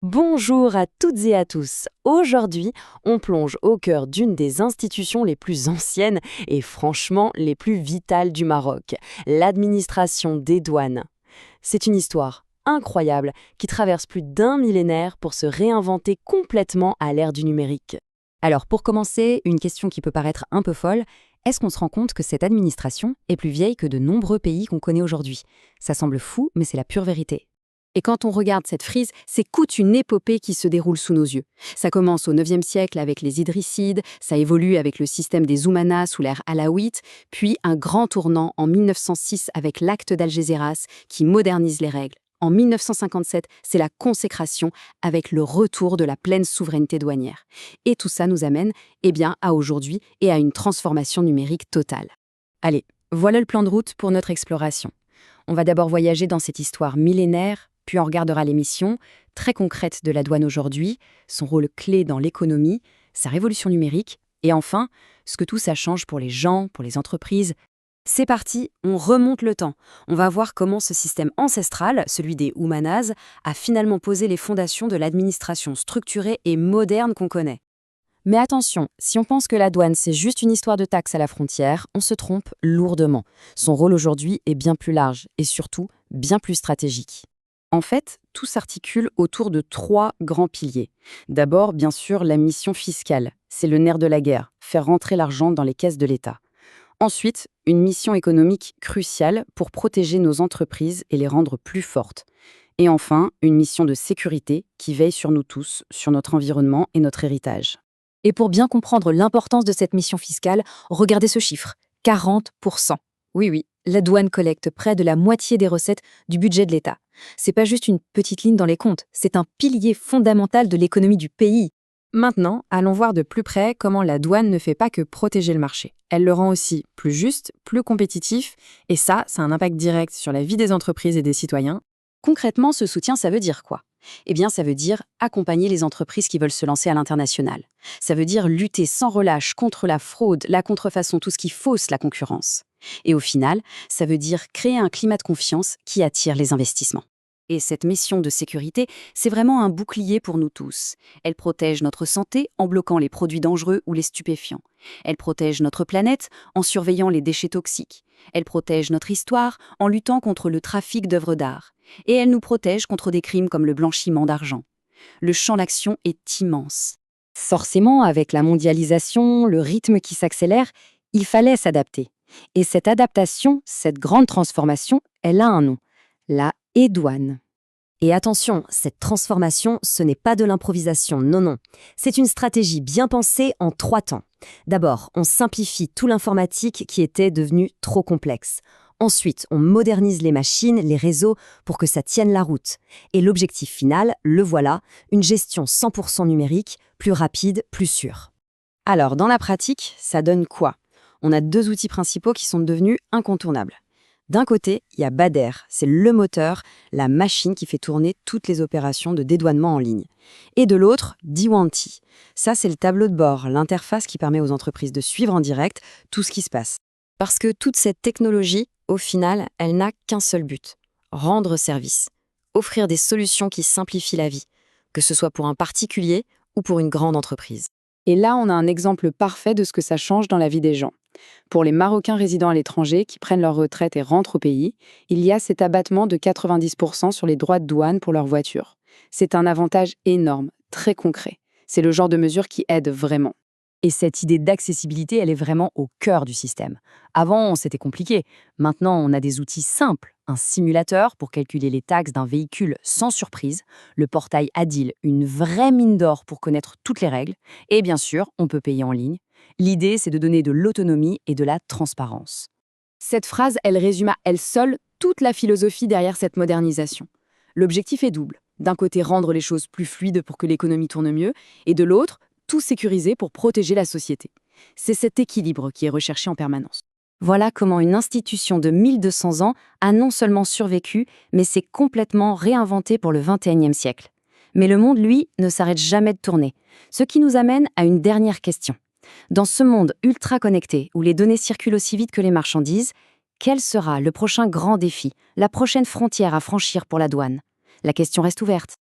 Bonjour à toutes et à tous. Aujourd'hui, on plonge au cœur d'une des institutions les plus anciennes et franchement les plus vitales du Maroc, l'administration des douanes. C'est une histoire incroyable qui traverse plus d'un millénaire pour se réinventer complètement à l'ère du numérique. Alors pour commencer, une question qui peut paraître un peu folle, est-ce qu'on se rend compte que cette administration est plus vieille que de nombreux pays qu'on connaît aujourd'hui? Ça semble fou, mais c'est la pure vérité. Et quand on regarde cette frise, c'est toute une épopée qui se déroule sous nos yeux. Ça commence au IXe siècle avec les Idrissides, ça évolue avec le système des Oumanas sous l'ère alaouite, puis un grand tournant en 1906 avec l'acte d'Algésiras qui modernise les règles. En 1957, c'est la consécration avec le retour de la pleine souveraineté douanière. Et tout ça nous amène à aujourd'hui et à une transformation numérique totale. Allez, voilà le plan de route pour notre exploration. On va d'abord voyager dans cette histoire millénaire, puis on regardera les missions très concrètes de la douane aujourd'hui, son rôle clé dans l'économie, sa révolution numérique, et enfin, ce que tout ça change pour les gens, pour les entreprises. C'est parti, on remonte le temps. On va voir comment ce système ancestral, celui des Oumanas, a finalement posé les fondations de l'administration structurée et moderne qu'on connaît. Mais attention, si on pense que la douane c'est juste une histoire de taxes à la frontière, on se trompe lourdement. Son rôle aujourd'hui est bien plus large et surtout bien plus stratégique. En fait, tout s'articule autour de trois grands piliers. D'abord, bien sûr, la mission fiscale. C'est le nerf de la guerre, faire rentrer l'argent dans les caisses de l'État. Ensuite, une mission économique cruciale pour protéger nos entreprises et les rendre plus fortes. Et enfin, une mission de sécurité qui veille sur nous tous, sur notre environnement et notre héritage. Et pour bien comprendre l'importance de cette mission fiscale, regardez ce chiffre, 40%. Oui, la douane collecte près de la moitié des recettes du budget de l'État. C'est pas juste une petite ligne dans les comptes, c'est un pilier fondamental de l'économie du pays. Maintenant, allons voir de plus près comment la douane ne fait pas que protéger le marché. Elle le rend aussi plus juste, plus compétitif, et ça a un impact direct sur la vie des entreprises et des citoyens. Concrètement, ce soutien, ça veut dire quoi? Ça veut dire accompagner les entreprises qui veulent se lancer à l'international. Ça veut dire lutter sans relâche contre la fraude, la contrefaçon, tout ce qui fausse la concurrence. Et au final, ça veut dire créer un climat de confiance qui attire les investissements. Et cette mission de sécurité, c'est vraiment un bouclier pour nous tous. Elle protège notre santé en bloquant les produits dangereux ou les stupéfiants. Elle protège notre planète en surveillant les déchets toxiques. Elle protège notre histoire en luttant contre le trafic d'œuvres d'art. Et elle nous protège contre des crimes comme le blanchiment d'argent. Le champ d'action est immense. Forcément, avec la mondialisation, le rythme qui s'accélère, il fallait s'adapter. Et cette adaptation, cette grande transformation, elle a un nom, la e-douane. Et attention, cette transformation, ce n'est pas de l'improvisation, non. C'est une stratégie bien pensée en 3 temps. D'abord, on simplifie tout l'informatique qui était devenu trop complexe. Ensuite, on modernise les machines, les réseaux pour que ça tienne la route. Et l'objectif final, le voilà, une gestion 100% numérique, plus rapide, plus sûre. Alors, dans la pratique, ça donne quoi? On a 2 outils principaux qui sont devenus incontournables. D'un côté, il y a Bader, c'est le moteur, la machine qui fait tourner toutes les opérations de dédouanement en ligne. Et de l'autre, Diwanti. Ça, c'est le tableau de bord, l'interface qui permet aux entreprises de suivre en direct tout ce qui se passe. Parce que toute cette technologie, au final, elle n'a qu'un seul but, rendre service, offrir des solutions qui simplifient la vie, que ce soit pour un particulier ou pour une grande entreprise. Et là, on a un exemple parfait de ce que ça change dans la vie des gens. Pour les Marocains résidant à l'étranger qui prennent leur retraite et rentrent au pays, il y a cet abattement de 90% sur les droits de douane pour leur voiture. C'est un avantage énorme, très concret. C'est le genre de mesure qui aide vraiment. Et cette idée d'accessibilité, elle est vraiment au cœur du système. Avant, c'était compliqué. Maintenant, on a des outils simples. Un simulateur pour calculer les taxes d'un véhicule sans surprise, le portail Adil, une vraie mine d'or pour connaître toutes les règles, et bien sûr, on peut payer en ligne. L'idée, c'est de donner de l'autonomie et de la transparence. Cette phrase, elle résume à elle seule toute la philosophie derrière cette modernisation. L'objectif est double. D'un côté, rendre les choses plus fluides pour que l'économie tourne mieux, et de l'autre, tout sécuriser pour protéger la société. C'est cet équilibre qui est recherché en permanence. Voilà comment une institution de 1200 ans a non seulement survécu, mais s'est complètement réinventée pour le XXIe siècle. Mais le monde, lui, ne s'arrête jamais de tourner. Ce qui nous amène à une dernière question. Dans ce monde ultra connecté, où les données circulent aussi vite que les marchandises, quel sera le prochain grand défi, la prochaine frontière à franchir pour la douane? La question reste ouverte.